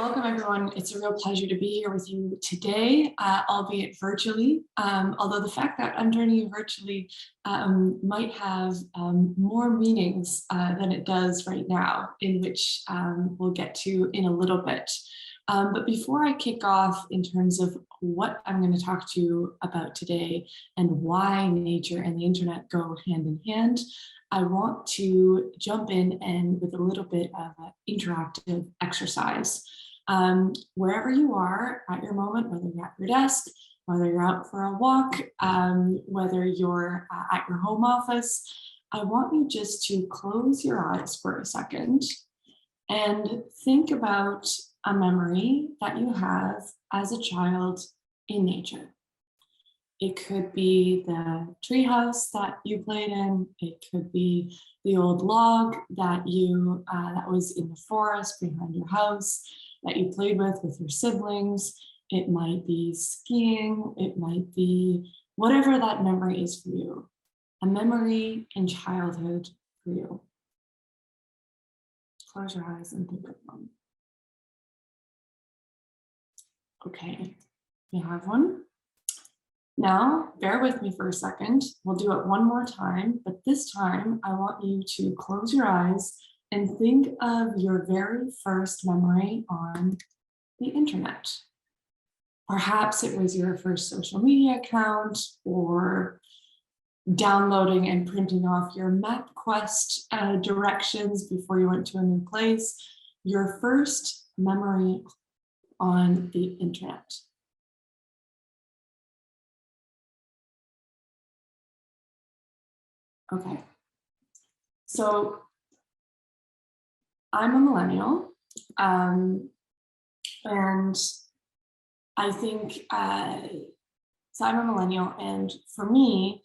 welcome everyone. It's a real pleasure to be here with you today, albeit virtually. Although the fact that I'm joining you virtually might have more meanings than it does right now, in which we'll get to in a little bit. But before I kick off in terms of what I'm going to talk to you about today and why nature and the internet go hand in hand, I want to jump in and with a little bit of an interactive exercise. Wherever you are at your moment, whether you're at your desk, whether you're out for a walk, whether you're at your home office, I want you just to close your eyes for a second and think about a memory that you have as a child in nature. It could be the treehouse that you played in. It could be the old log that that was in the forest behind your house that you played with your siblings. It might be skiing. It might be whatever that memory is for you. A memory in childhood for you. Close your eyes and think of one. Okay, you have one. Now, bear with me for a second. We'll do it one more time, but this time I want you to close your eyes and think of your very first memory on the internet. Perhaps it was your first social media account, or downloading and printing off your MapQuest directions before you went to a new place. Your first memory on the internet. Okay, so I'm a millennial, and I think, so I'm a millennial, and for me,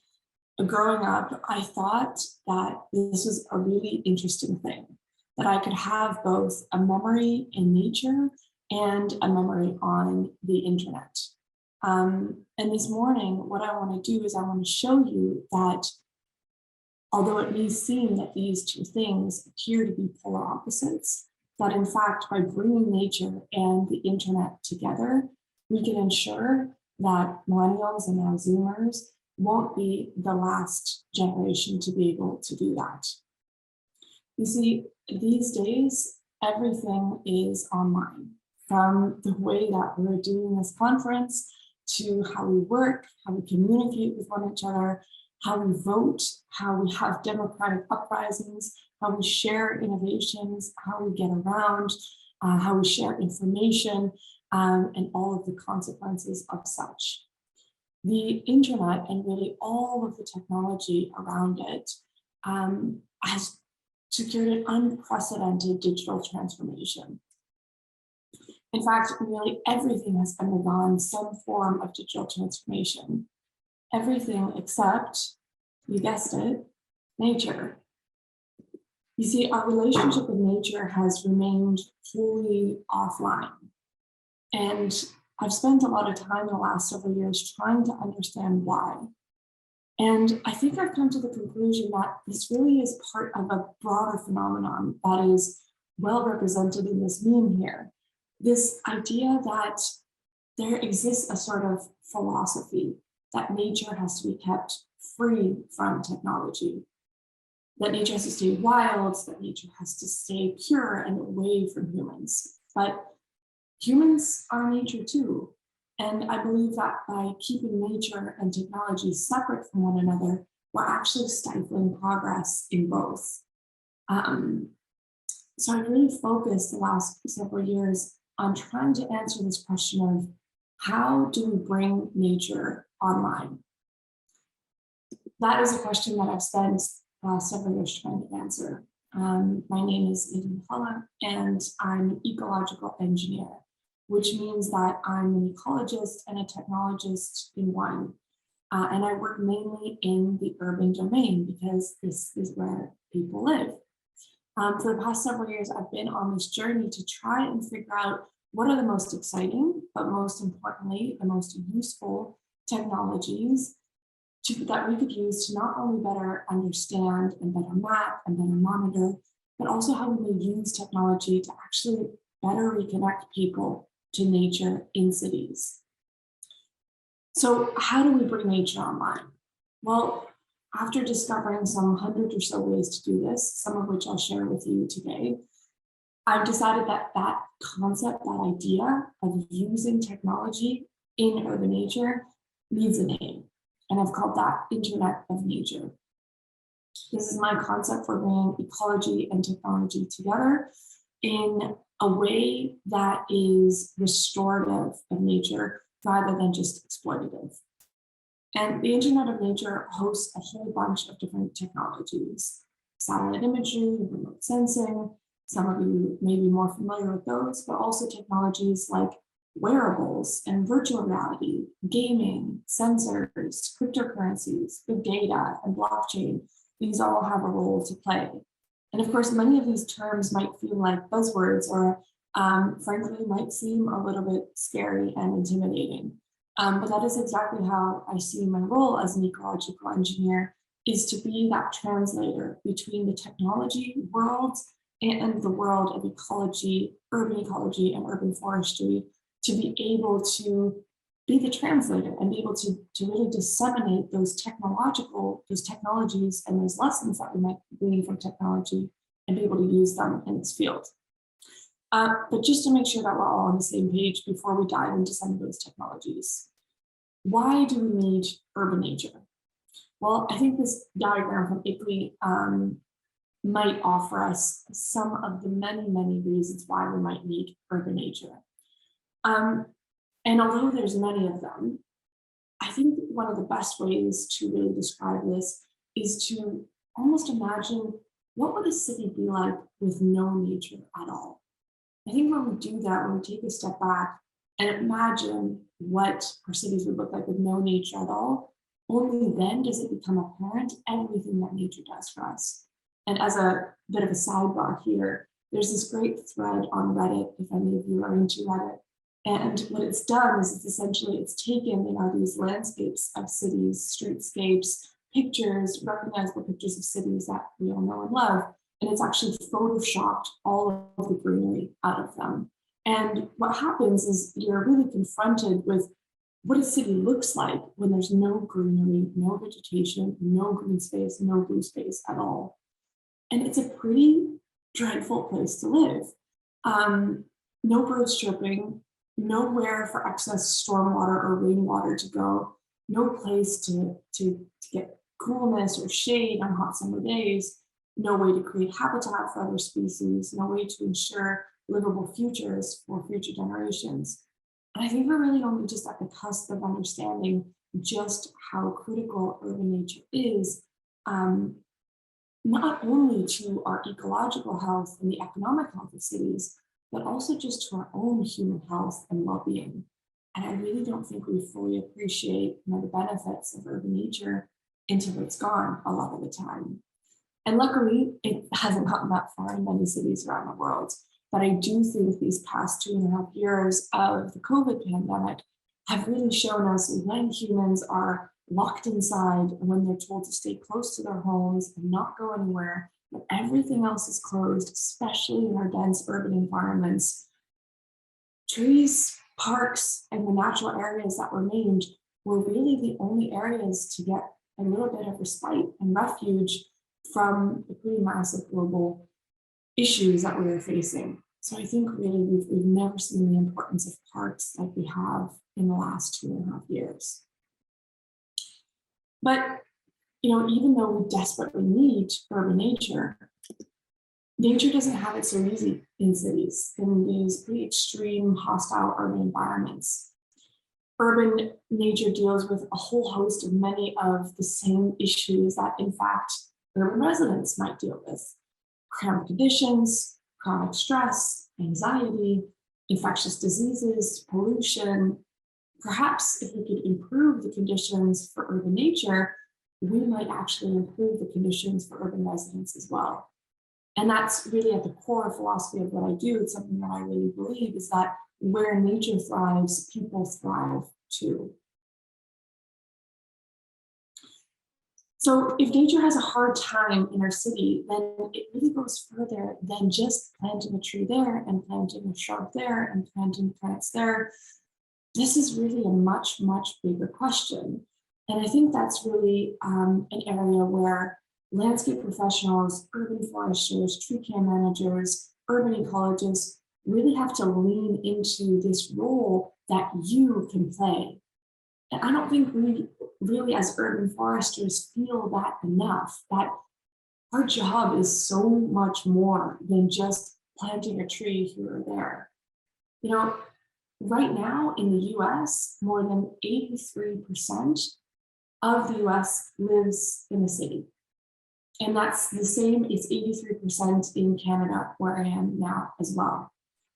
growing up, I thought that this was a really interesting thing, that I could have both a memory in nature and a memory on the internet. And this morning, what I want to do is I want to show you that although it may seem that these two things appear to be polar opposites, that in fact, by bringing nature and the internet together, we can ensure that millennials and now Zoomers won't be the last generation to be able to do that. You see, these days, everything is online, from the way that we're doing this conference to how we work, how we communicate with one another, how we vote, how we have democratic uprisings, how we share innovations, how we get around, how we share information, and all of the consequences of such. The internet and really all of the technology around it has secured an unprecedented digital transformation. In fact, nearly everything has undergone some form of digital transformation. Everything except, you guessed it, nature. You see, our relationship with nature has remained wholly offline. And I've spent a lot of time in the last several years trying to understand why. And I think I've come to the conclusion that this really is part of a broader phenomenon that is well represented in this meme here. This idea that there exists a sort of philosophy that nature has to be kept free from technology, that nature has to stay wild, that nature has to stay pure and away from humans. But humans are nature too. And I believe that by keeping nature and technology separate from one another, we're actually stifling progress in both. So I really focused the last several years on trying to answer this question of how do we bring nature online? That is a question that I've spent several years trying to answer. My name is Nadina Galle, and I'm an ecological engineer, which means that I'm an ecologist and a technologist in one. And I work mainly in the urban domain because this is where people live. For the past several years, I've been on this journey to try and figure out what are the most exciting, but most importantly, the most useful technologies that we could use to not only better understand and better map and better monitor, but also how we may use technology to actually better reconnect people to nature in cities. So how do we bring nature online? Well, after discovering some 100 or so ways to do this, some of which I'll share with you today, I've decided that that concept, that idea of using technology in urban nature needs a name. And I've called that Internet of Nature. This is my concept for bringing ecology and technology together in a way that is restorative of nature rather than just exploitative. And the Internet of Nature hosts a whole bunch of different technologies: satellite imagery, remote sensing. Some of you may be more familiar with those, but also technologies like wearables and virtual reality, gaming, sensors, cryptocurrencies, big data, and blockchain. These all have a role to play. And of course, many of these terms might feel like buzzwords or frankly might seem a little bit scary and intimidating. But that is exactly how I see my role as an ecological engineer, is to be that translator between the technology world and the world of ecology, and urban forestry, to be able to be the translator and be able to really disseminate those technologies and those lessons that we might glean from technology and be able to use them in this field. But just to make sure that we're all on the same page before we dive into some of those technologies, why do we need urban nature? Well, I think this diagram from ICLEI might offer us some of the many, many reasons why we might need urban nature. And although there's many of them, I think one of the best ways to really describe this is to almost imagine, what would a city be like with no nature at all? I think when we do that, when we take a step back and imagine what our cities would look like with no nature at all, only then does it become apparent everything that nature does for us. And as a bit of a sidebar here, there's this great thread on Reddit, if any of you are into Reddit. And what it's done is it's taken, these landscapes of cities, streetscapes, pictures, recognizable pictures of cities that we all know and love, and it's actually photoshopped all of the greenery out of them. And what happens is you're really confronted with what a city looks like when there's no greenery, no vegetation, no green space, no blue space at all. And it's a pretty dreadful place to live. No birds chirping, nowhere for excess stormwater or rainwater to go, no place to get coolness or shade on hot summer days, no way to create habitat for other species, no way to ensure livable futures for future generations. And I think we're really only just at the cusp of understanding just how critical urban nature is, not only to our ecological health and the economic health of cities, but also just to our own human health and well-being. And I really don't think we fully appreciate the benefits of urban nature until it's gone a lot of the time. And luckily, it hasn't gotten that far in many cities around the world. But I do think these past 2.5 years of the COVID pandemic have really shown us when humans are locked inside and when they're told to stay close to their homes and not go anywhere, when everything else is closed, especially in our dense urban environments, trees, parks, and the natural areas that were named were really the only areas to get a little bit of respite and refuge from the pretty massive global issues that we were facing. So I think really we've never seen the importance of parks like we have in the last 2.5 years. But even though we desperately need urban nature, nature doesn't have it so easy in cities, in these pretty extreme, hostile urban environments. Urban nature deals with a whole host of many of the same issues that, in fact, urban residents might deal with: chronic conditions, chronic stress, anxiety, infectious diseases, pollution. Perhaps if we could improve the conditions for urban nature, we might actually improve the conditions for urban residents as well. And that's really at the core philosophy of what I do. It's something that I really believe is that where nature thrives, people thrive too. So if nature has a hard time in our city, then it really goes further than just planting a tree there and planting a shrub there and planting plants there. This is really a much, much bigger question. And I think that's really an area where landscape professionals, urban foresters, tree care managers, urban ecologists really have to lean into this role that you can play. And I don't think we really, as urban foresters, feel that enough, that our job is so much more than just planting a tree here or there. You know, right now in the US, more than 83% of the US lives in a city. And that's the same, it's 83% in Canada, where I am now as well.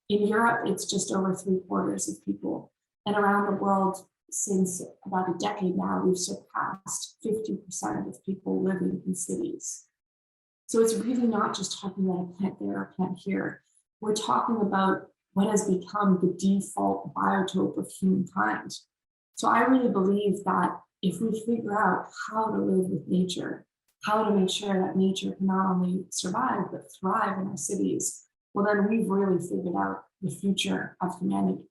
In Europe, it's just over 3/4 of people. And around the world, since about a decade now, we've surpassed 50% of people living in cities. So it's really not just talking about a plant there or a plant here. We're talking about what has become the default biotope of humankind. So I really believe that if we figure out how to live with nature, how to make sure that nature can not only survive, but thrive in our cities, well, then we've really figured out the future of humanity.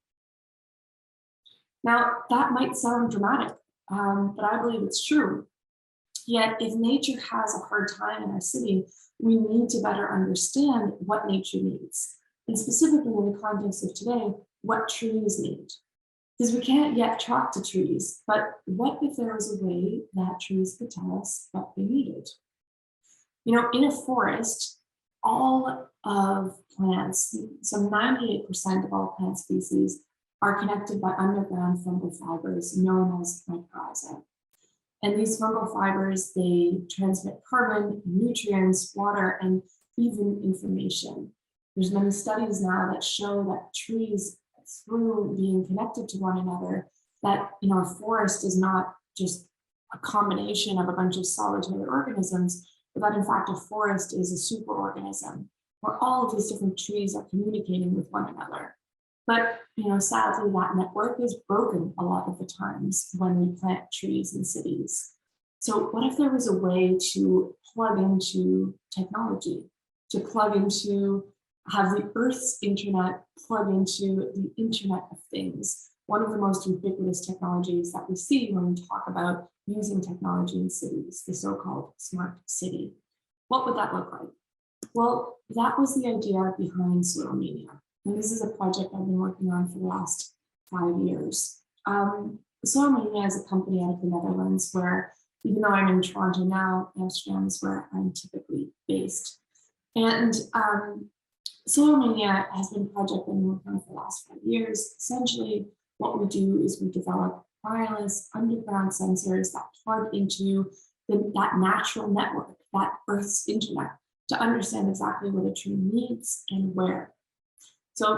Now, that might sound dramatic, but I believe it's true. Yet, if nature has a hard time in our city, we need to better understand what nature needs, and specifically in the context of today, what trees need. Because we can't yet talk to trees, but what if there was a way that trees could tell us what they needed? You know, in a forest, all of plants, some 98% of all plant species, are connected by underground fungal fibers known as mycorrhizae. And these fungal fibers, they transmit carbon, nutrients, water, and even information. There's many studies now that show that trees, through being connected to one another, that a forest is not just a combination of a bunch of solitary organisms, but that in fact a forest is a superorganism where all of these different trees are communicating with one another. But sadly, that network is broken a lot of the times when we plant trees in cities. So what if there was a way to plug into technology, to plug into, have the Earth's internet plug into the Internet of Things, one of the most ubiquitous technologies that we see when we talk about using technology in cities, the so-called smart city? What would that look like? Well, that was the idea behind Soil Mania. And this is a project I've been working on for the last 5 years. Soil Mania is a company out of the Netherlands where, even though I'm in Toronto now, Amsterdam is where I'm typically based. And Soil Mania has been a project I've been working on for the last 5 years. Essentially, what we do is we develop wireless underground sensors that plug into that natural network, that Earth's internet, to understand exactly what a tree needs and where. So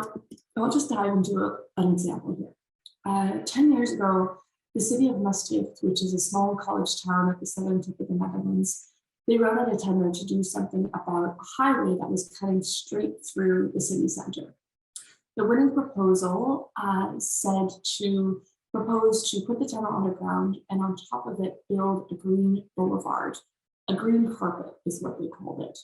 I'll just dive into an example here. 10 years ago, the city of Maastricht, which is a small college town at the southern tip of the Netherlands, they wrote out a tender to do something about a highway that was cutting straight through the city center. The winning proposal said to propose to put the tunnel underground and on top of it build a green boulevard. A green carpet is what they called it.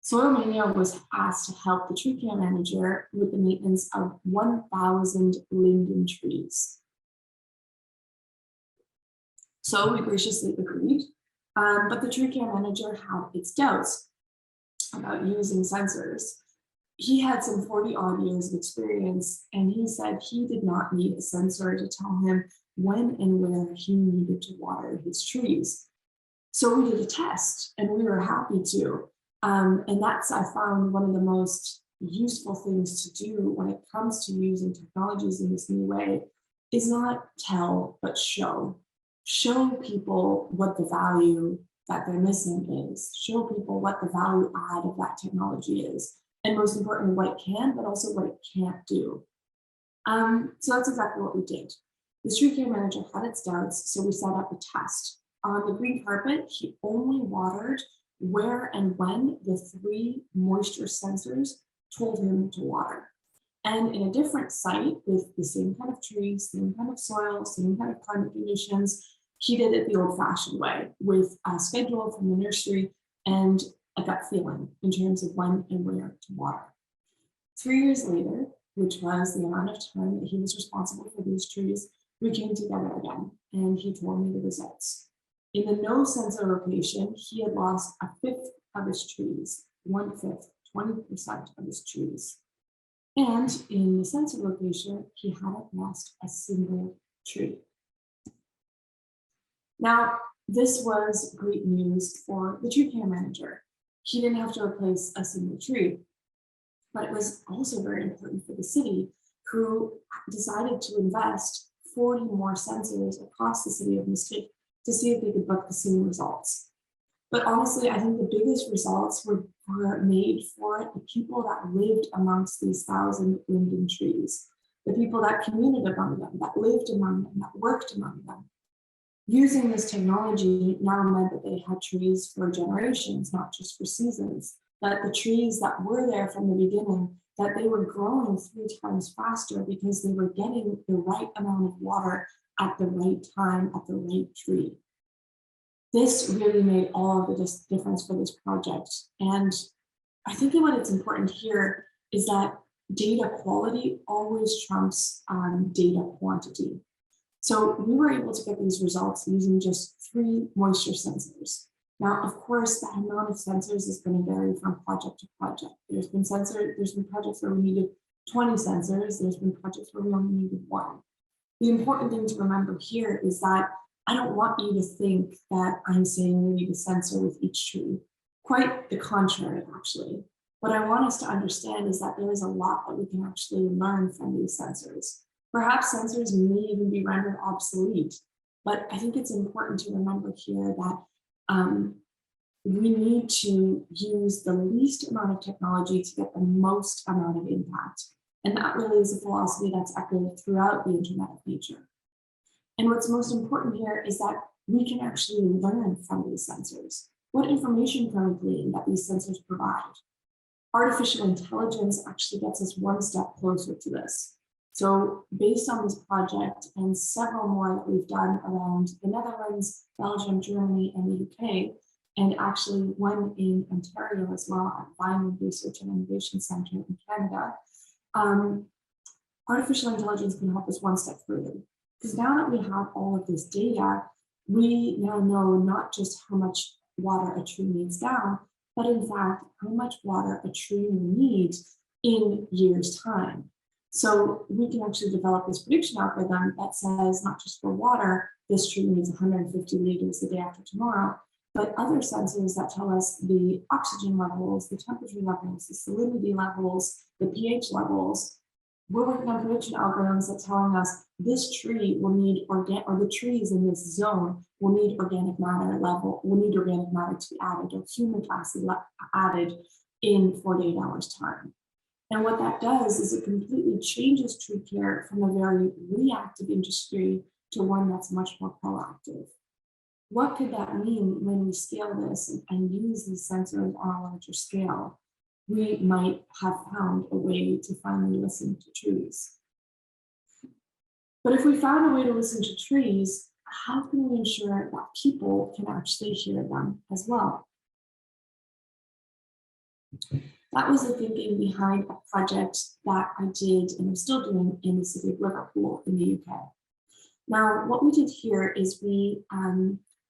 Soil Mania was asked to help the tree care manager with the maintenance of 1,000 linden trees. So we graciously agreed, but the tree care manager had its doubts about using sensors. He had some 40-odd years of experience, and he said he did not need a sensor to tell him when and where he needed to water his trees. So we did a test, and we were happy to. And that's, I found, one of the most useful things to do when it comes to using technologies in this new way is not tell, but show. Show people what the value that they're missing is. Show people what the value add of that technology is. And most importantly, what it can, but also what it can't do. So that's exactly what we did. The tree care manager had its doubts, so we set up a test. On the green carpet, he only watered where and when the 3 moisture sensors told him to water. And in a different site with the same kind of trees, same kind of soil, same kind of climate conditions, he did it the old-fashioned way with a schedule from the nursery and a gut feeling in terms of when and where to water. 3 years later, which was the amount of time that he was responsible for these trees, we came together again, and he told me the results. In the no sensor location, he had lost a fifth of his trees, 1/5, 20% of his trees. And in the sensor location, he hadn't lost a single tree. Now, this was great news for the tree care manager. He didn't have to replace a single tree, but it was also very important for the city, who decided to invest 40 more sensors across the city of Mystique to see if they could book the same results. But honestly, I think the biggest results were made for the people that lived amongst these 1,000 linden trees, the people that commuted among them, that lived among them, that worked among them. Using this technology now meant that they had trees for generations, not just for seasons, that the trees that were there from the beginning, that they were growing 3 times faster because they were getting the right amount of water at the right time, at the right tree. This really made all of the difference for this project. And I think that what it's important here is that data quality always trumps data quantity. So we were able to get these results using just 3 moisture sensors. Now, of course, the amount of sensors is going to vary from project to project. There's been projects where we needed 20 sensors. There's been projects where we only needed 1. The important thing to remember here is that I don't want you to think that I'm saying we need a sensor with each tree. Quite the contrary, actually. What I want us to understand is that there is a lot that we can actually learn from these sensors. Perhaps sensors may even be rendered obsolete, but I think it's important to remember here that we need to use the least amount of technology to get the most amount of impact. And that really is a philosophy that's echoed throughout the Internet of Nature. And what's most important here is that we can actually learn from these sensors. What information can we glean that these sensors provide? Artificial intelligence actually gets us one step closer to this. So based on this project and several more that we've done around the Netherlands, Belgium, Germany, and the UK, and actually one in Ontario as well at Vineland Research and Innovation Centre in Canada, artificial intelligence can help us one step further. Because now that we have all of this data, we now know not just how much water a tree needs down, but in fact, how much water a tree will need in years' time. So we can actually develop this prediction algorithm that says not just for water, this tree needs 150 liters the day after tomorrow, but other sensors that tell us the oxygen levels, the temperature levels, the salinity levels, the pH levels. We're working on prediction algorithms that's telling us this tree will need or the trees in this zone will need organic matter to be added or humic acid added in 48 hours time. And what that does is it completely changes tree care from a very reactive industry to one that's much more proactive. What could that mean when we scale this and use these sensors on a larger scale? We might have found a way to finally listen to trees. But if we found a way to listen to trees, how can we ensure that people can actually hear them as well? That was the thinking behind a project that I did and I'm still doing in the city of Liverpool in the UK. Now, what we did here is we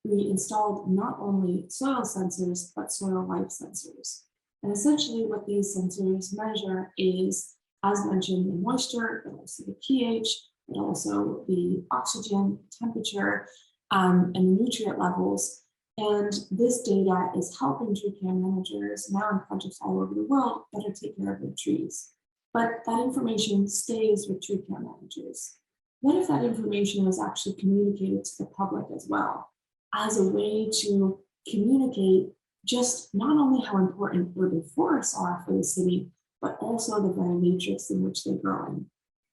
installed not only soil sensors, but soil life sensors. And essentially what these sensors measure is, as mentioned, the moisture, but also the pH, but also the oxygen, temperature, and the nutrient levels. And this data is helping tree care managers now in projects all over the world better take care of their trees. But that information stays with tree care managers. What if that information was actually communicated to the public as well, as a way to communicate just not only how important urban forests are for the city, but also the very matrix in which they're growing.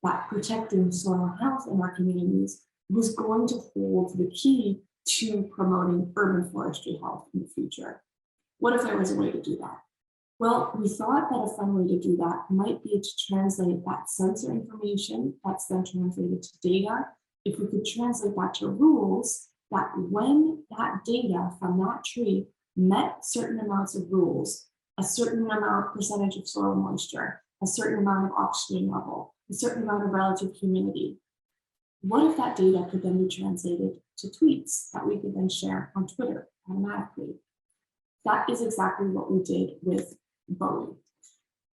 That protecting soil health in our communities was going to hold the key to promoting urban forestry health in the future. What if there was a way to do that? Well, we thought that a fun way to do that might be to translate that sensor information that's then translated to data. If we could translate that to rules, that when that data from that tree met certain amounts of rules, a certain percentage of soil moisture, a certain amount of oxygen level, a certain amount of relative humidity, what if that data could then be translated to tweets that we could then share on Twitter automatically? That is exactly what we did with Bowie.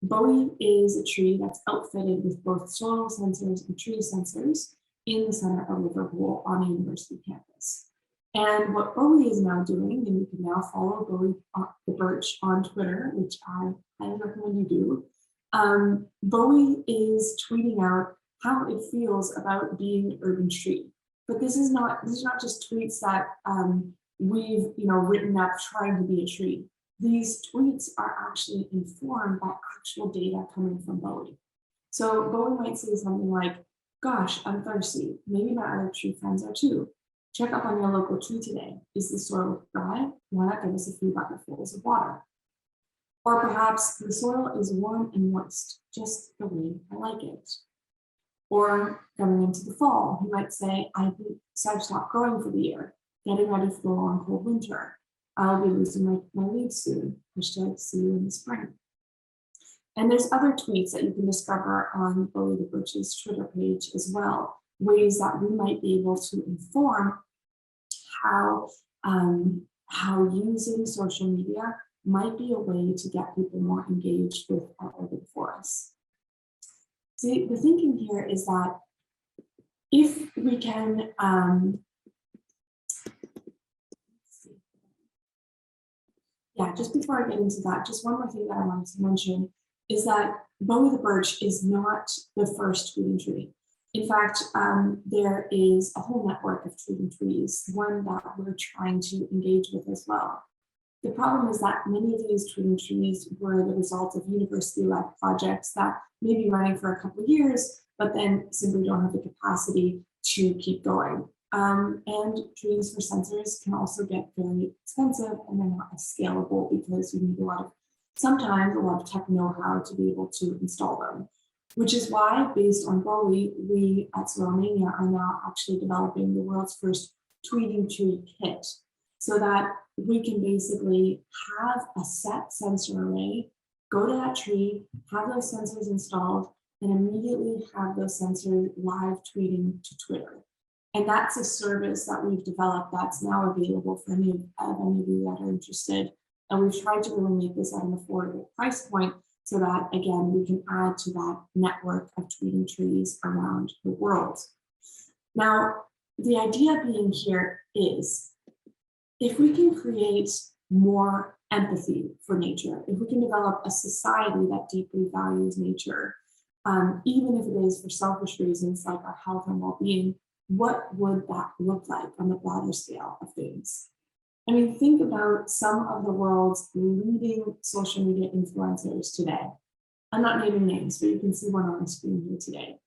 Bowie is a tree that's outfitted with both soil sensors and tree sensors in the center of Liverpool on a university campus. And what Bowie is now doing, and you can now follow Bowie the Birch on Twitter, which I highly recommend you do. Bowie is tweeting out how it feels about being an urban tree. But this is not just tweets that we've written up trying to be a tree. These tweets are actually informed by actual data coming from Bowie. So Bowie might say something like, gosh, I'm thirsty. Maybe my other tree friends are too. Check up on your local tree today. Is the soil dry? Why not give us a few bucketfuls of water? Or perhaps the soil is warm and moist, just the way I like it. Or coming into the fall, he might say, I've stopped growing for the year, getting ready for the long cold winter. I'll be losing my leaves soon. Hashtag see you in the spring. And there's other tweets that you can discover on Bowie the Birch's Twitter page as well, ways that we might be able to inform how using social media might be a way to get people more engaged with our urban forests. See, the thinking here is that if we can, just before I get into that, just one more thing that I wanted to mention is that Bowie the Birch is not the first tweeting tree. In fact, there is a whole network of tweeting trees, one that we're trying to engage with as well. The problem is that many of these tweeting trees were the result of university-led projects that may be running for a couple of years, but then simply don't have the capacity to keep going. And trees for sensors can also get very expensive and they're not as scalable because you need sometimes a lot of tech know-how to be able to install them. Which is why, based on Bowie, we at Soilmania are now actually developing the world's first tweeting tree kit, so that we can basically have a set sensor array, go to that tree, have those sensors installed, and immediately have those sensors live tweeting to Twitter. And that's a service that we've developed that's now available for any of you that are interested. And we've tried to really make this at an affordable price point so that, again, we can add to that network of tweeting trees around the world. Now, the idea being here is, if we can create more empathy for nature, if we can develop a society that deeply values nature, even if it is for selfish reasons like our health and well-being, what would that look like on the broader scale of things? I mean, think about some of the world's leading social media influencers today. I'm not naming names, but you can see one on the screen here today.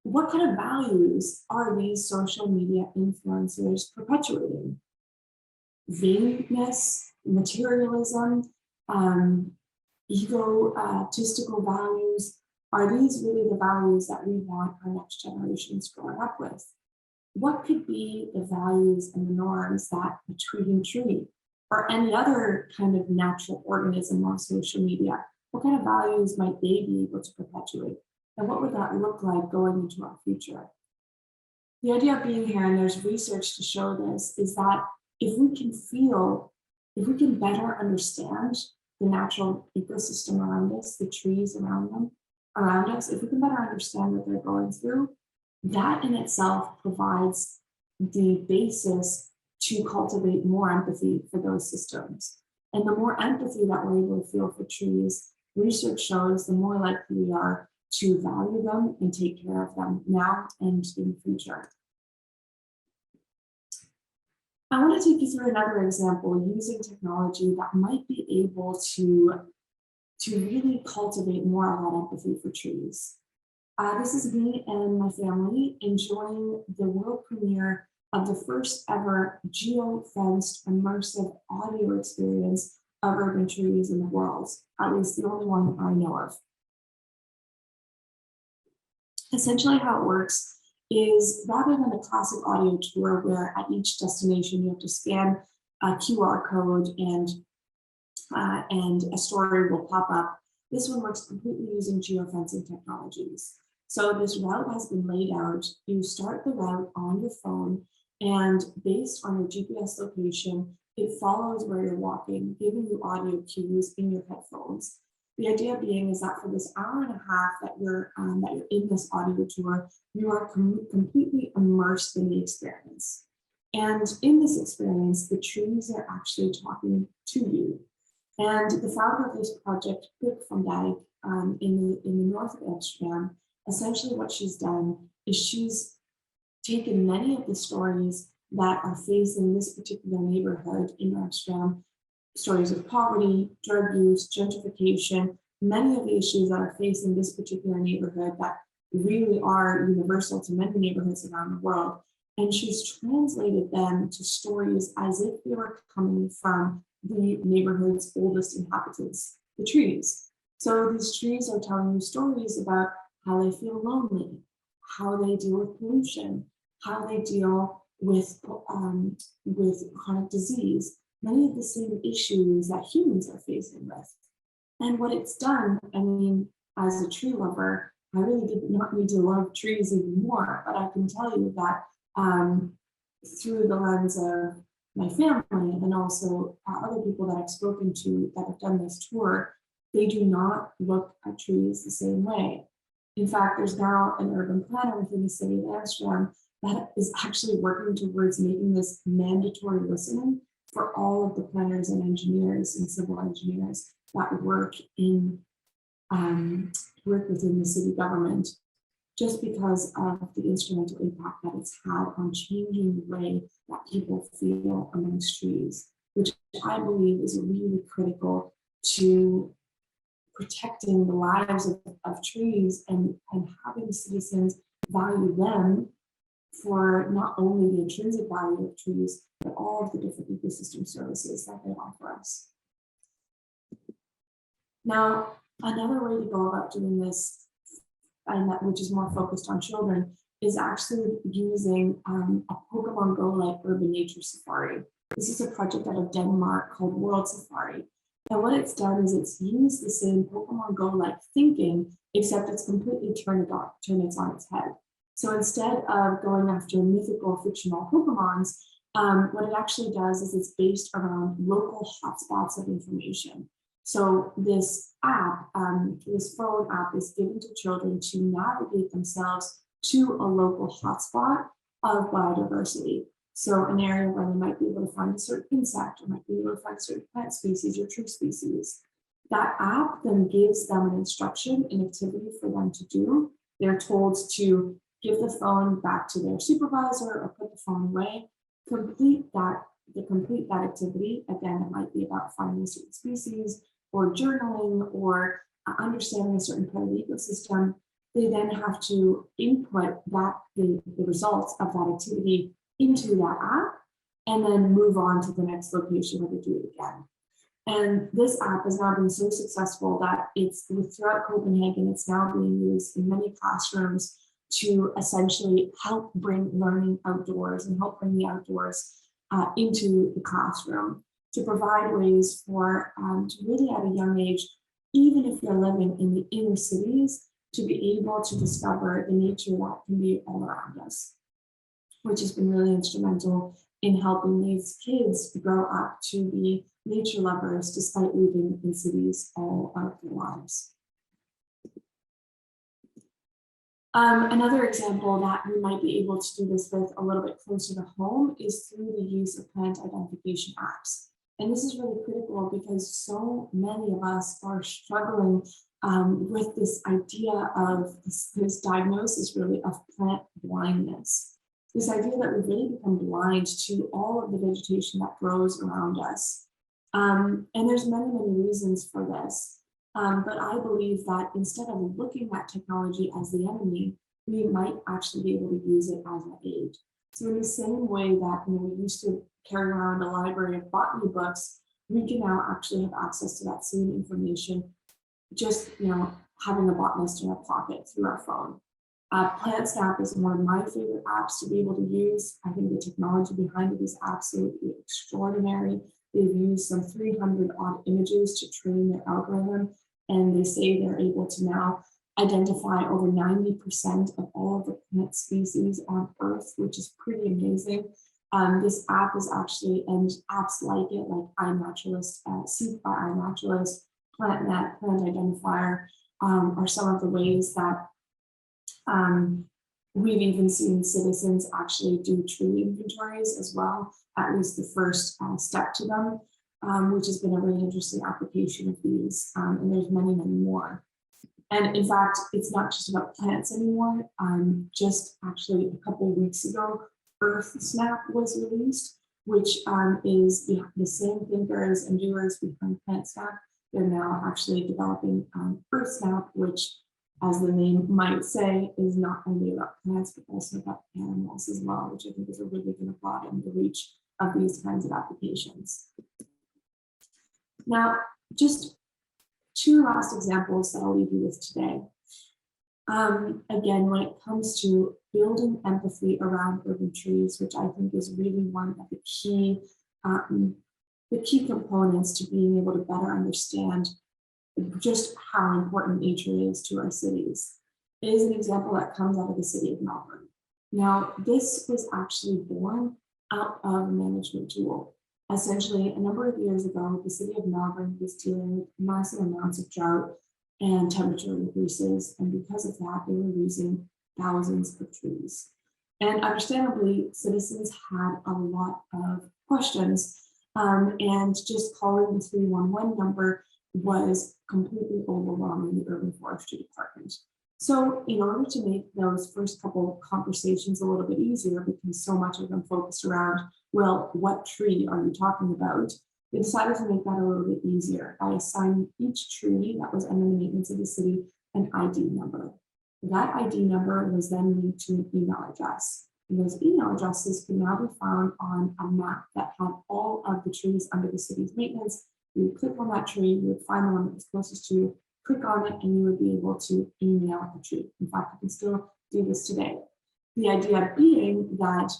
What kind of values are these social media influencers perpetuating? Vainness, materialism, egotistical values. Are these really the values that we want our next generations growing up with? What could be the values and the norms that a tweeting tree or any other kind of natural organism on social media, what kind of values might they be able to perpetuate? And what would that look like going into our future? The idea of being here, and there's research to show this, is that if we can better understand the natural ecosystem around us, the trees around us, if we can better understand what they're going through, that in itself provides the basis to cultivate more empathy for those systems. And the more empathy that we're able to feel for trees, research shows the more likely we are to value them and take care of them now and in the future. I want to take you through another example using technology that might be able to really cultivate more of that empathy for trees. This is me and my family enjoying the world premiere of the first ever geo-fenced immersive audio experience of urban trees in the world, at least the only one I know of. Essentially how it works is rather than a classic audio tour where at each destination you have to scan a QR code and a story will pop up, this one works completely using geofencing technologies. So this route has been laid out. You start the route on your phone, and based on your GPS location, it follows where you're walking, giving you audio cues in your headphones. The idea being is that for this hour and a half that you're in this audio tour, you are completely immersed in the experience. And in this experience, the trees are actually talking to you. And the founder of this project, Puk van Dijk, in the north of Amsterdam, essentially what she's done is she's taken many of the stories that are facing this particular neighborhood in Amsterdam, stories of poverty, drug use, gentrification, many of the issues that are facing this particular neighborhood that really are universal to many neighborhoods around the world. And she's translated them to stories as if they were coming from the neighborhood's oldest inhabitants, the trees. So these trees are telling you stories about how they feel lonely, how they deal with pollution, how they deal with chronic disease, many of the same issues that humans are facing with. And what it's done, I mean, as a tree lover, I really did not need to love trees even more, but I can tell you that through the lens of my family and also other people that I've spoken to that have done this tour, they do not look at trees the same way. In fact, there's now an urban planner within the city of Amsterdam that is actually working towards making this mandatory listening for all of the planners and engineers and civil engineers that work within the city government, just because of the instrumental impact that it's had on changing the way that people feel amongst trees, which I believe is really critical to protecting the lives of trees and having citizens value them for not only the intrinsic value of trees, but all of the different ecosystem services that they offer us. Now, another way to go about doing this, and that which is more focused on children, is actually using a Pokemon Go-like urban nature safari. This is a project out of Denmark called World Safari. And what it's done is it's used the same Pokemon Go-like thinking, except it's completely turned it on its head. So instead of going after mythical fictional Pokemons, what it actually does is it's based around local hotspots of information. So this app, this phone app is given to children to navigate themselves to a local hotspot of biodiversity. So an area where they might be able to find a certain insect or might be able to find certain plant species or tree species. That app then gives them an instruction, an activity for them to do. They're told to give the phone back to their supervisor or put the phone away, complete that activity. Again, it might be about finding a certain species or journaling or understanding a certain part of the ecosystem. They then have to input the results of that activity into that app and then move on to the next location where they do it again. And this app has now been so successful that it's throughout Copenhagen, it's now being used in many classrooms to essentially help bring learning outdoors and help bring the outdoors into the classroom, to provide ways for to really at a young age, even if you're living in the inner cities, to be able to discover the nature that can be all around us, which has been really instrumental in helping these kids grow up to be nature lovers despite living in cities all of their lives. Another example that we might be able to do this with a little bit closer to home is through the use of plant identification apps. And this is really critical because so many of us are struggling with this idea of this diagnosis really of plant blindness. This idea that we've really become blind to all of the vegetation that grows around us. And there's many, many reasons for this. But I believe that instead of looking at technology as the enemy, we might actually be able to use it as an aid. So in the same way that we used to carry around a library of botany books, we can now actually have access to that same information, just having a botanist in our pocket through our phone. PlantSnap is one of my favorite apps to be able to use. I think the technology behind it is absolutely extraordinary. They've used some 300 odd images to train their algorithm, and they say they're able to now identify over 90% of all of the plant species on Earth, which is pretty amazing. This app is actually, and apps like it, like iNaturalist, Seek by iNaturalist, PlantNet, Plant Identifier, are some of the ways that we've even seen citizens actually do tree inventories as well, at least the first step to them, which has been a really interesting application of these, and there's many, many more. And in fact, it's not just about plants anymore. Just actually a couple of weeks ago, EarthSnap was released, which is the same thinkers and doers behind PlantSnap. They're now actually developing EarthSnap, which, as the name might say, is not only about plants, but also about animals as well, which I think is a really going to broaden the reach of these kinds of applications. Now, just two last examples that I'll leave you with today. Again, when it comes to building empathy around urban trees, which I think is really one of the key components to being able to better understand just how important nature is to our cities, is an example that comes out of the city of Melbourne. Now, this was actually born out of a management tool. Essentially, a number of years ago, the city of Melbourne was dealing with massive amounts of drought and temperature increases, and because of that, they were losing thousands of trees. And understandably, citizens had a lot of questions, and just calling the 311 number was completely overwhelming the urban forestry department. So in order to make those first couple of conversations a little bit easier, because so much of them focused around, well, what tree are you talking about? They decided to make that a little bit easier by assigning each tree that was under the maintenance of the city an ID number. That ID number was then linked to an email address. And those email addresses can now be found on a map that had all of the trees under the city's maintenance. You would click on that tree, you would find the one that was closest to you, click on it, and you would be able to email the tree. In fact, you can still do this today. The idea being that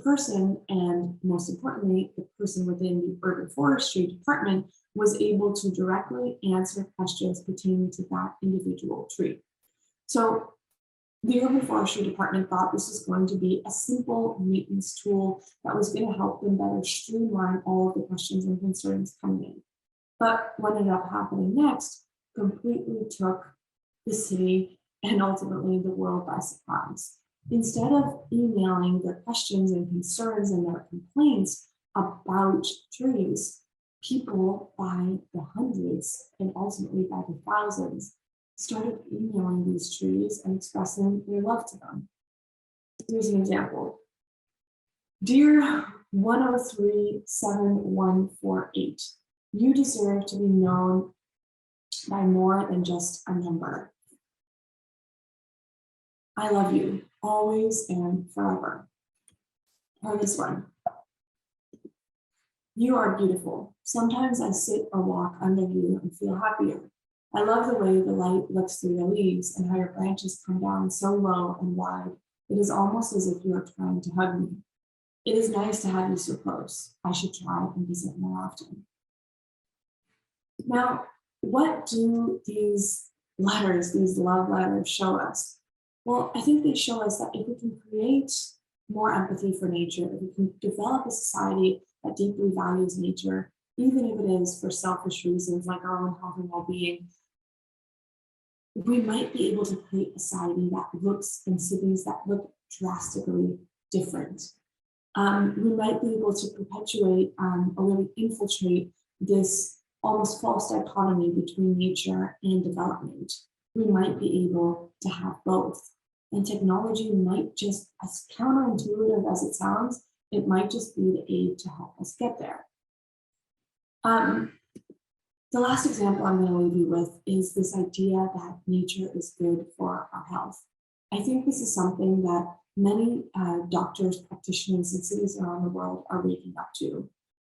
person, and most importantly, the person within the urban forestry department, was able to directly answer questions pertaining to that individual tree. So the urban forestry department thought this was going to be a simple maintenance tool that was going to help them better streamline all of the questions and concerns coming in. But what ended up happening next completely took the city and ultimately the world by surprise. Instead of emailing their questions and concerns and their complaints about trees, people by the hundreds and ultimately by the thousands started emailing these trees and expressing their love to them. Here's an example. Dear 1037148, you deserve to be known by more than just a number. I love you, always and forever. Or this one. You are beautiful. Sometimes I sit or walk under you and feel happier. I love the way the light looks through the leaves and how your branches come down so low and wide. It is almost as if you are trying to hug me. It is nice to have you so close. I should try and visit more often. Now, what do these letters, these love letters, show us? Well, I think they show us that if we can create more empathy for nature, if we can develop a society that deeply values nature, even if it is for selfish reasons like our own health and well-being, we might be able to create a society that looks in cities that look drastically different. We might be able to perpetuate or really infiltrate this almost false dichotomy between nature and development. We might be able to have both. And technology might just, as counterintuitive as it sounds, it might just be the aid to help us get there. The last example I'm going to leave you with is this idea that nature is good for our health. I think this is something that many doctors, practitioners, and cities around the world are waking up to.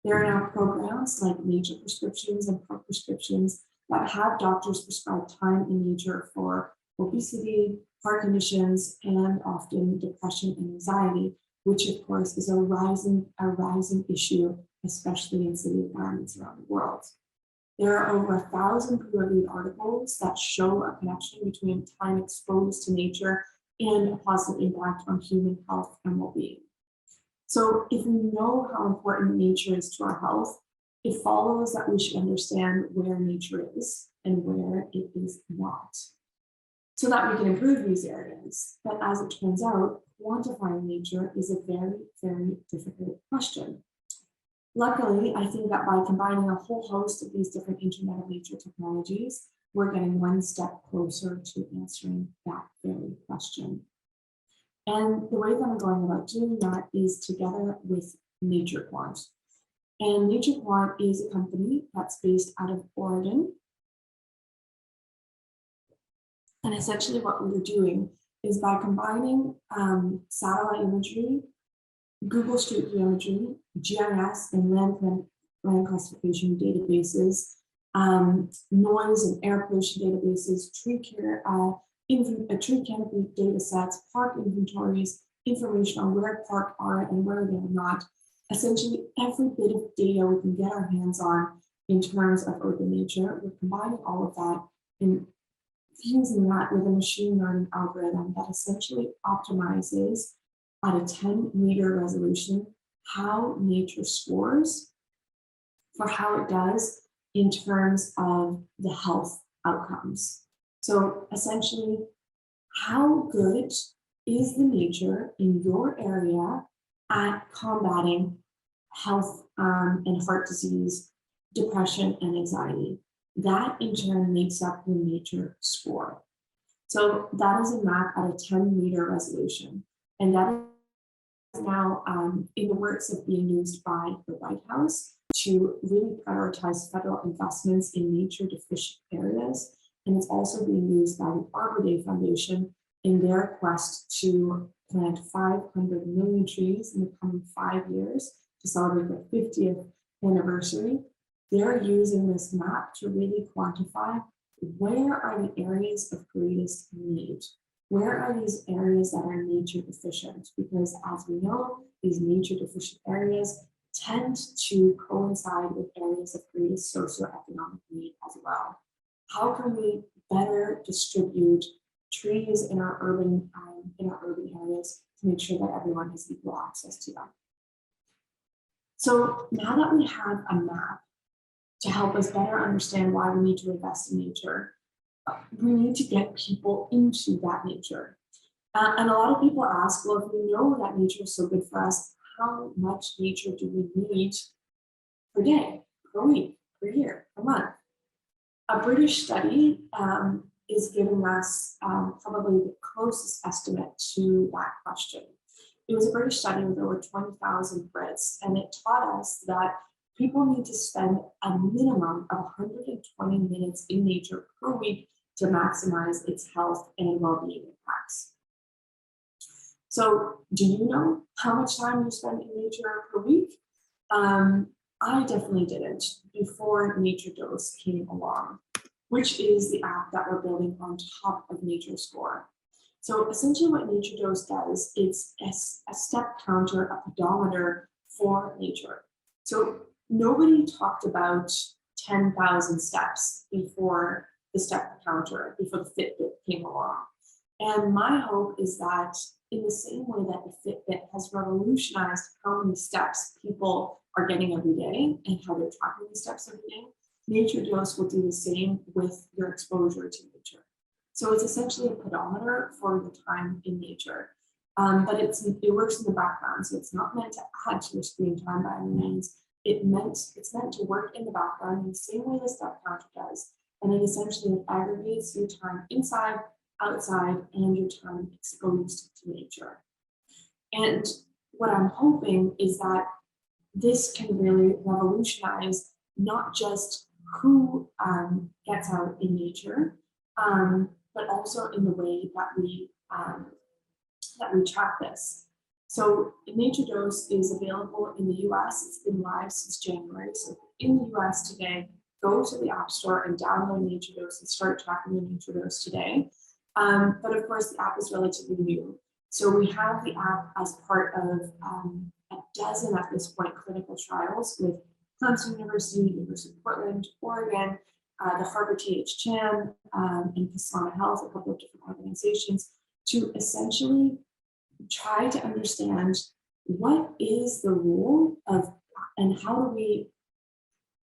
There are now programs like nature prescriptions and pro prescriptions that have doctors prescribe time in nature for obesity, heart conditions, and often depression and anxiety, which of course is a rising issue, especially in city environments around the world. There are over 1,000 peer-reviewed articles that show a connection between time exposed to nature and a positive impact on human health and well-being. So if we know how important nature is to our health, it follows that we should understand where nature is and where it is not, so that we can improve these areas. But as it turns out, quantifying nature is a very, very difficult question. Luckily, I think that by combining a whole host of these different Internet of Nature technologies, we're getting one step closer to answering that very question. And the way that I'm going about doing that is together with NatureQuant. And NatureQuant is a company that's based out of Oregon. And essentially what we're doing is by combining satellite imagery, Google Street View imagery, GIS and land classification databases, noise and air pollution databases, tree canopy data sets, park inventories, information on where parks are and where they're not. Essentially, every bit of data we can get our hands on in terms of urban nature, we're combining all of that and fusing that with a machine learning algorithm that essentially optimizes at a 10-meter resolution how nature scores for how it does in terms of the health outcomes. So essentially, how good is the nature in your area at combating health and heart disease, depression, and anxiety? That in turn makes up the nature score. So that is a map at a 10-meter resolution. And that is now in the works of being used by the White House to really prioritize federal investments in nature deficient areas. And it's also being used by the Arbor Day Foundation in their quest to plant 500 million trees in the coming 5 years to celebrate their 50th anniversary. They're using this map to really quantify where are the areas of greatest need. Where are these areas that are nature deficient? Because as we know, these nature deficient areas tend to coincide with areas of greatest socioeconomic need as well. How can we better distribute trees in our urban areas to make sure that everyone has equal access to them? So now that we have a map to help us better understand why we need to invest in nature, we need to get people into that nature. And a lot of people ask, well, if we know that nature is so good for us, how much nature do we need per day, per week, per year, per month? A British study is giving us probably the closest estimate to that question. It was a British study with over 20,000 Brits, and it taught us that people need to spend a minimum of 120 minutes in nature per week to maximize its health and well-being impacts. So do you know how much time you spend in nature per week? I definitely didn't before Nature Dose came along, which is the app that we're building on top of Nature Score. So essentially what Nature Dose does, it's a step counter, a pedometer for nature. So nobody talked about 10,000 steps before the step counter, before the Fitbit came along. And my hope is that in the same way that the Fitbit has revolutionized how many steps people are getting every day and how they're tracking the steps every day, Nature Dose will do the same with your exposure to nature. So it's essentially a pedometer for the time in nature, but it works in the background. So it's not meant to add to your screen time by any means. It's meant to work in the background in the same way the step counter does. And it essentially aggregates your time inside, outside, and your time exposed to nature. And what I'm hoping is that this can really revolutionize not just who gets out in nature, but also in the way that we track this. So Nature Dose is available in the US. It's been live since January. So in the US today, go to the App Store and download Nature Dose and start tracking the Nature Dose today. But of course, the app is relatively new. So we have the app as part of a dozen at this point clinical trials with Clemson University, University of Portland, Oregon, the Harvard T.H. Chan, and Kasana Health, a couple of different organizations, to essentially try to understand what is the role of, and how do we,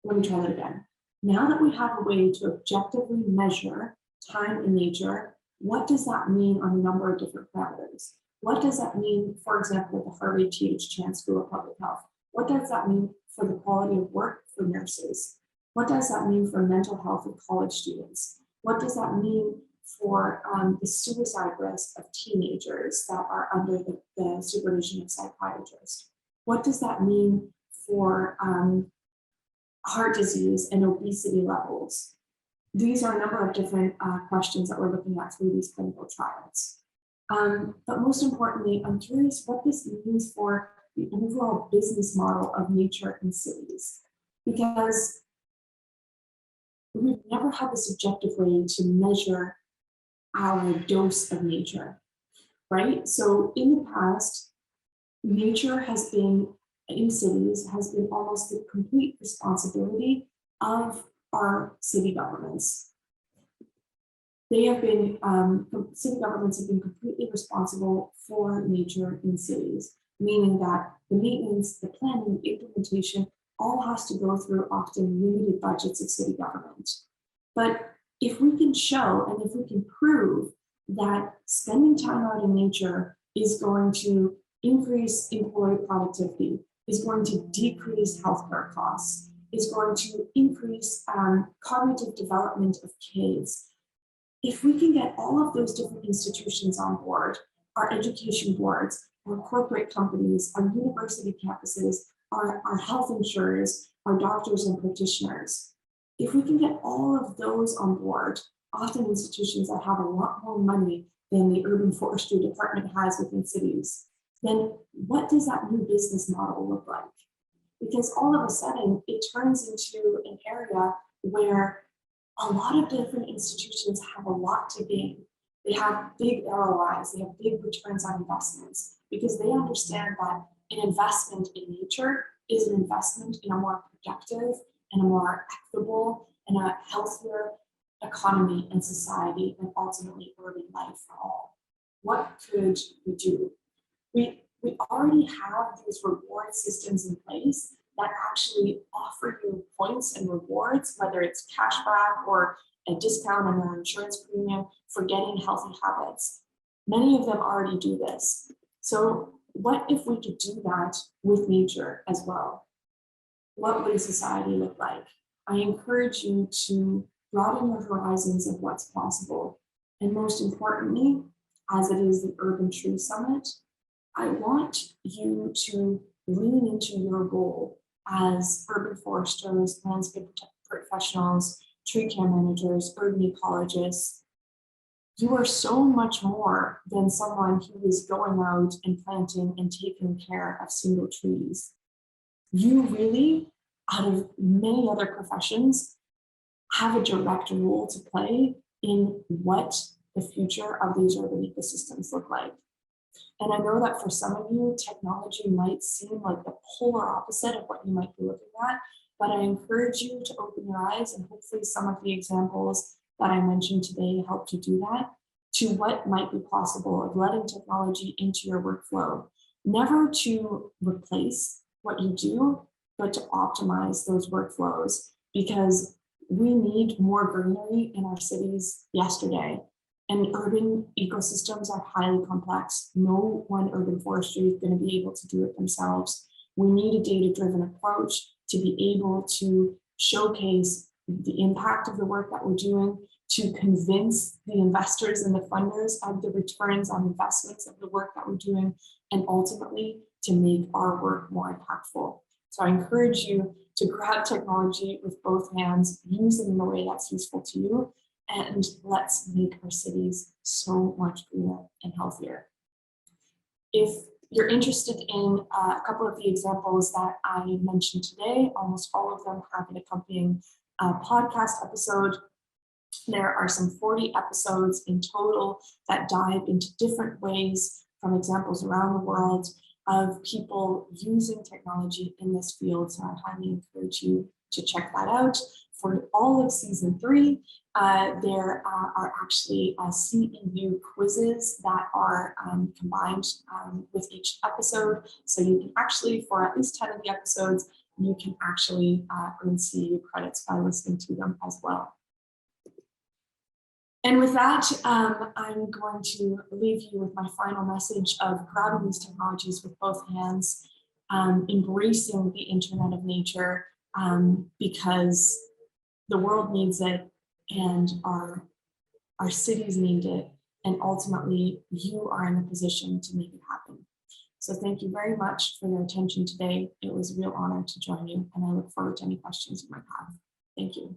let me try that again. Now that we have a way to objectively measure time in nature, what does that mean on a number of different parameters? What does that mean, for example, at the Harvard T.H. Chan School of Public Health? What does that mean for the quality of work for nurses? What does that mean for mental health of college students? What does that mean for the suicide risk of teenagers that are under the supervision of psychiatrists? What does that mean for heart disease and obesity levels? These are a number of different questions that we're looking at through these clinical trials. But most importantly, I'm curious what this means for the overall business model of nature in cities, because we've never had this objective way to measure our dose of nature, right? So in the past, nature has been, in cities, has been almost the complete responsibility of our city governments. They have been, city governments have been completely responsible for nature in cities, meaning that the maintenance, the planning, the implementation, all has to go through often limited budgets of city government. But if we can show and if we can prove that spending time out in nature is going to increase employee productivity, is going to decrease healthcare costs, is going to increase cognitive development of kids. If we can get all of those different institutions on board, our education boards, our corporate companies, our university campuses, our health insurers, our doctors and practitioners, if we can get all of those on board, often institutions that have a lot more money than the urban forestry department has within cities, then what does that new business model look like? Because all of a sudden it turns into an area where a lot of different institutions have a lot to gain. They have big ROIs, they have big returns on investments, because they understand that an investment in nature is an investment in a more productive and a more equitable and a healthier economy and society, and ultimately urban life for all. What could we do? We already have these reward systems in place that actually offer you points and rewards, whether it's cashback or a discount on your insurance premium for getting healthy habits. Many of them already do this. So what if we could do that with nature as well? What would a society look like? I encourage you to broaden your horizons of what's possible. And most importantly, as it is the Urban Tree Summit, I want you to lean into your role as urban foresters, landscape professionals, tree care managers, urban ecologists. You are so much more than someone who is going out and planting and taking care of single trees. You really, out of many other professions, have a direct role to play in what the future of these urban ecosystems look like. And I know that for some of you, technology might seem like the polar opposite of what you might be looking at, but I encourage you to open your eyes, and hopefully some of the examples that I mentioned today help to do that, to what might be possible of letting technology into your workflow, never to replace what you do, but to optimize those workflows, because we need more greenery in our cities yesterday. And urban ecosystems are highly complex. No one urban forestry is going to be able to do it themselves. We need a data-driven approach to be able to showcase the impact of the work that we're doing, to convince the investors and the funders of the returns on investments of the work that we're doing, and ultimately to make our work more impactful. So I encourage you to grab technology with both hands, use it in a way that's useful to you, and let's make our cities so much greener and healthier. If you're interested in a couple of the examples that I mentioned today, almost all of them have an accompanying podcast episode. There are some 40 episodes in total that dive into different ways from examples around the world of people using technology in this field. So I highly encourage you to check that out. For all of season 3, there are actually CEU quizzes that are combined with each episode. So you can actually, for at least 10 of the episodes, you can actually earn CEU credits by listening to them as well. And with that, I'm going to leave you with my final message of grabbing these technologies with both hands, embracing the Internet of Nature, because the world needs it and our cities need it. And ultimately, you are in a position to make it happen. So thank you very much for your attention today. It was a real honor to join you, and I look forward to any questions you might have. Thank you.